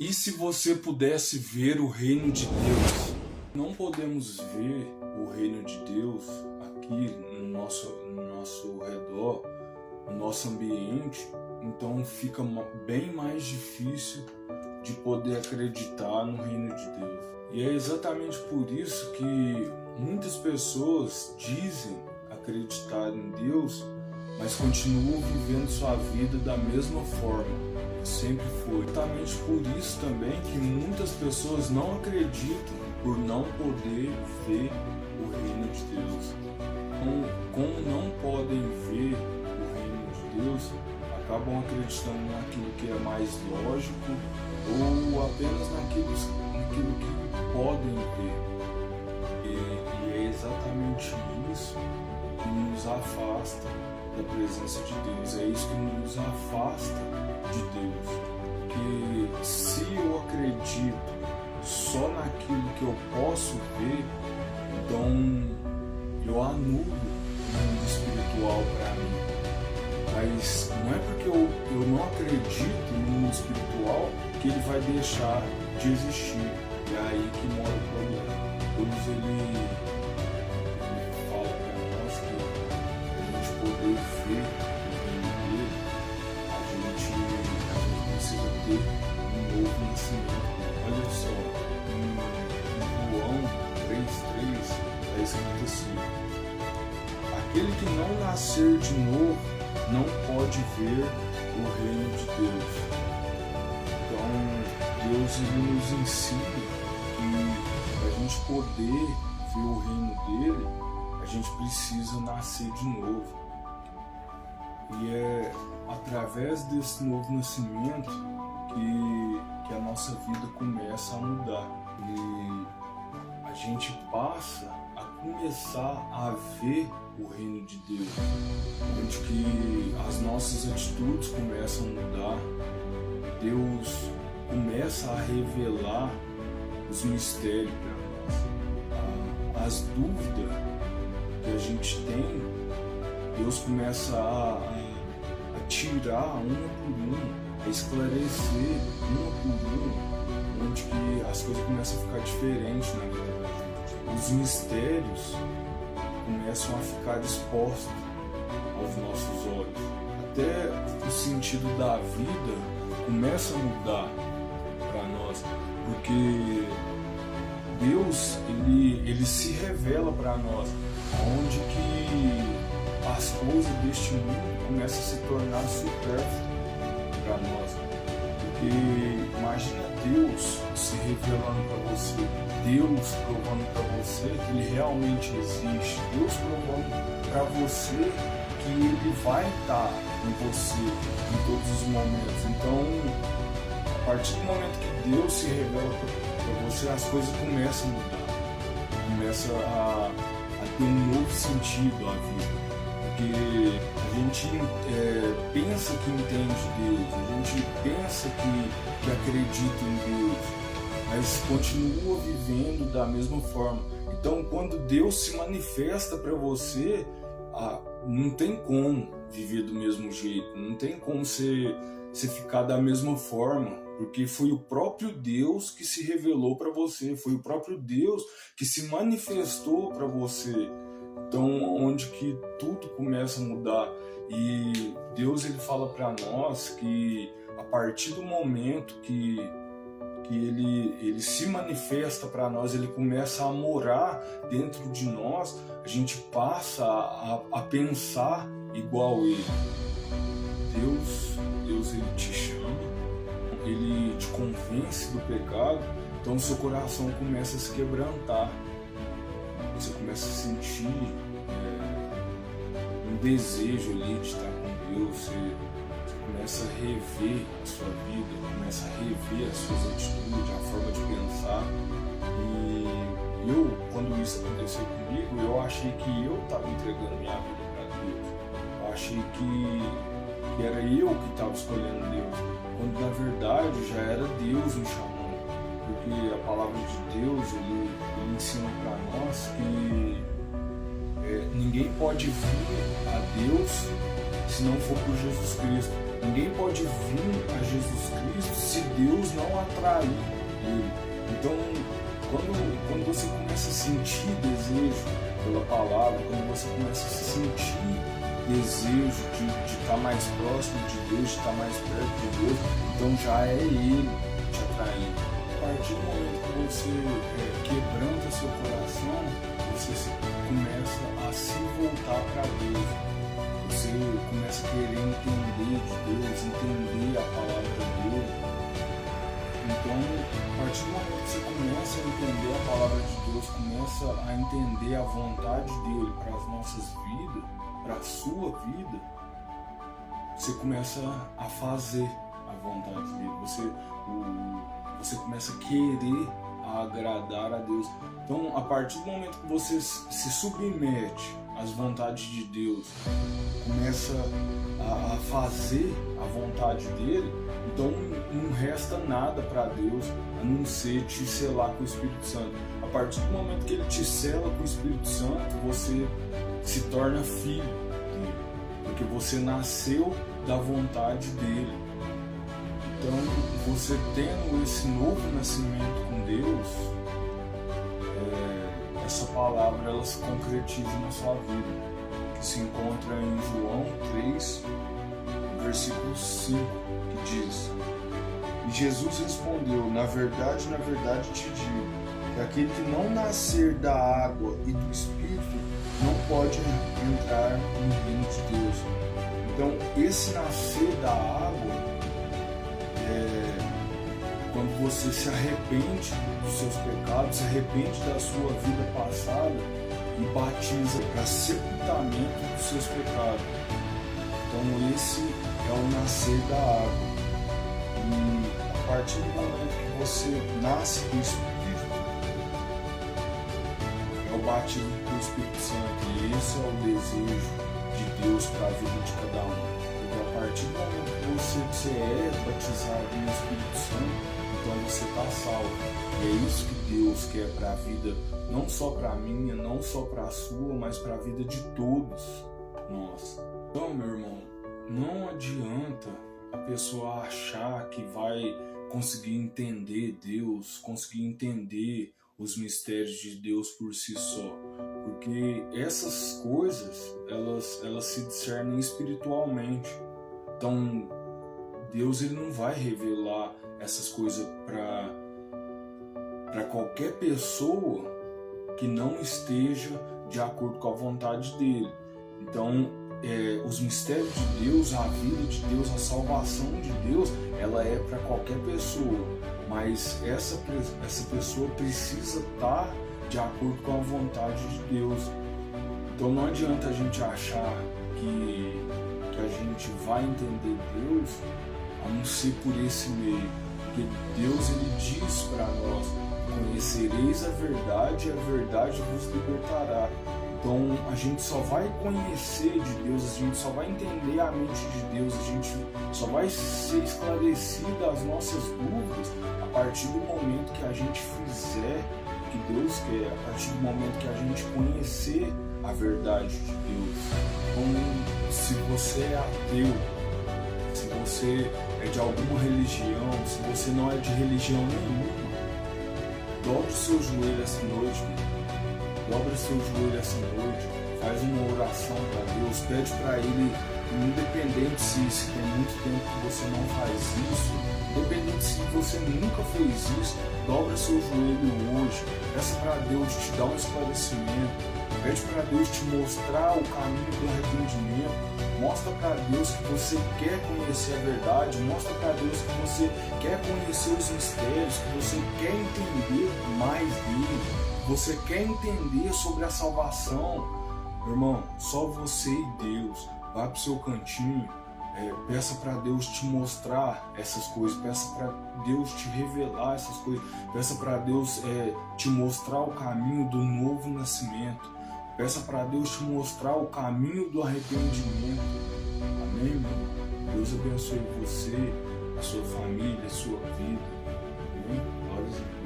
E se você pudesse ver o reino de Deus? Não podemos ver o reino de Deus aqui no nosso redor, no nosso ambiente, então fica bem mais difícil de poder acreditar no reino de Deus. E é exatamente por isso que muitas pessoas dizem acreditar em Deus, mas continuam vivendo sua vida da mesma forma. Sempre foi. Exatamente por isso também que muitas pessoas não acreditam por não poder ver o reino de Deus. Como não podem ver o reino de Deus, acabam acreditando naquilo que é mais lógico ou apenas naquilo que podem ver. E é exatamente isso que nos afasta da presença de Deus. É isso que nos afasta de Deus. Que se eu acredito só naquilo que eu posso ver, então eu anulo o mundo espiritual para mim. Mas não é porque eu não acredito no mundo espiritual que ele vai deixar de existir. E é aí que mora o problema. Deus ele fala para nós que a gente poder ver o reino dele, a gente precisa ter um novo nascimento. Olha só, em João 3,3 está escrito assim: aquele que não nascer de novo não pode ver o reino de Deus. Então, Deus ele nos ensina que para a gente poder ver o reino dele, a gente precisa nascer de novo. E é através desse novo nascimento que a nossa vida começa a mudar. E a gente passa a começar a ver o reino de Deus, onde que as nossas atitudes começam a mudar, Deus começa a revelar os mistérios para nós, as dúvidas que a gente tem, Deus começa a tirar uma por uma, a esclarecer uma por uma, onde que as coisas começam a ficar diferentes na vida da gente. Os mistérios começam a ficar expostos aos nossos olhos. Até o sentido da vida começa a mudar para nós, porque Deus ele se revela para nós, onde que as coisas deste mundo começam a se tornar supérfluas para nós. Porque imagina Deus se revelando para você, Deus provando para você que Ele realmente existe, Deus provando para você que Ele vai estar com você em todos os momentos. Então, a partir do momento que Deus se revela para você, as coisas começam a mudar, começa a ter um novo sentido à vida. Porque a gente pensa que entende Deus, a gente pensa que acredita em Deus, mas continua vivendo da mesma forma. Então, quando Deus se manifesta para você, não tem como viver do mesmo jeito, não tem como você ficar da mesma forma, porque foi o próprio Deus que se revelou para você, foi o próprio Deus que se manifestou para você. Então, onde que tudo começa a mudar, e Deus ele fala para nós que a partir do momento que ele se manifesta para nós, ele começa a morar dentro de nós, a gente passa a pensar igual ele. Deus ele te chama, ele te convence do pecado, então seu coração começa a se quebrantar. Você começa a sentir um desejo ali de estar com Deus, você começa a rever a sua vida, começa a rever as suas atitudes, a forma de pensar. E eu, quando isso aconteceu comigo, eu achei que eu estava entregando minha vida para Deus. Eu achei que era eu que estava escolhendo Deus, quando na verdade já era Deus me chamando. Porque a palavra de Deus ele ensina para nós que ninguém pode vir a Deus se não for por Jesus Cristo. Ninguém pode vir a Jesus Cristo se Deus não atrair ele. Então, quando você começa a sentir desejo pela palavra, quando você começa a sentir desejo de estar mais próximo de Deus, de estar mais perto de Deus, então já é Ele te atraindo. A partir do momento que você quebranta seu coração, você começa a se voltar para Deus. Você começa a querer entender de Deus, entender a palavra de Deus. Então, a partir do momento que você começa a entender a palavra de Deus, começa a entender a vontade dele para as nossas vidas, para a sua vida, você começa a fazer a vontade dele. Você começa a querer agradar a Deus. Então, a partir do momento que você se submete às vontades de Deus, começa a fazer a vontade dele, então não resta nada para Deus a não ser te selar com o Espírito Santo. A partir do momento que ele te sela com o Espírito Santo, você se torna filho dele, porque você nasceu da vontade dele. Então, você tendo esse novo nascimento com Deus, essa palavra ela se concretiza na sua vida, que se encontra em João 3, versículo 5, que diz: E Jesus respondeu: na verdade te digo, que aquele que não nascer da água e do Espírito não pode entrar no reino de Deus. Então, esse nascer da água quando você se arrepende dos seus pecados, se arrepende da sua vida passada e batiza para sepultamento dos seus pecados. Então esse é o nascer da água. E a partir do momento que você nasce do Espírito, é o batismo do Espírito Santo. E esse é o desejo de Deus para a vida de cada um. Então, a partir do momento que você é batizado no Espírito Santo, então você está salvo. E é isso que Deus quer para a vida, não só para a minha, não só para a sua, mas para a vida de todos nós. Então, meu irmão, não adianta a pessoa achar que vai conseguir entender Deus, conseguir entender os mistérios de Deus por si só, porque essas coisas elas se discernem espiritualmente. Então Deus ele não vai revelar essas coisas para qualquer pessoa que não esteja de acordo com a vontade dele. Então os mistérios de Deus, a vida de Deus, a salvação de Deus, ela é para qualquer pessoa, mas essa pessoa precisa estar de acordo com a vontade de Deus. Então não adianta a gente achar que a gente vai entender Deus a não ser por esse meio, porque Deus ele diz para nós: conhecereis a verdade e a verdade vos libertará. Então a gente só vai conhecer de Deus, a gente só vai entender a mente de Deus, a gente só vai ser esclarecido as nossas dúvidas a partir do momento que a gente fizer o que Deus quer, a partir do momento que a gente conhecer a verdade de Deus. Então, se você é ateu, se você é de alguma religião, se você não é de religião nenhuma, dobre o seu joelho essa noite, dobra o seu joelho essa noite, faz uma oração para Deus, pede para Ele, independente se tem muito tempo que você não faz isso, independente se você nunca fez isso, dobra o seu joelho hoje, peça para Deus te dar um esclarecimento, pede para Deus te mostrar o caminho do arrependimento, mostra para Deus que você quer conhecer a verdade, mostra para Deus que você quer conhecer os mistérios, que você quer entender mais dele, você quer entender sobre a salvação. Meu irmão, só você e Deus. Vá para o seu cantinho, peça para Deus te mostrar essas coisas, peça para Deus te revelar essas coisas, peça para Deus te mostrar o caminho do novo nascimento, peça para Deus te mostrar o caminho do arrependimento. Amém, meu irmão? Deus abençoe você, a sua família, a sua vida. Amém? Glória a Deus.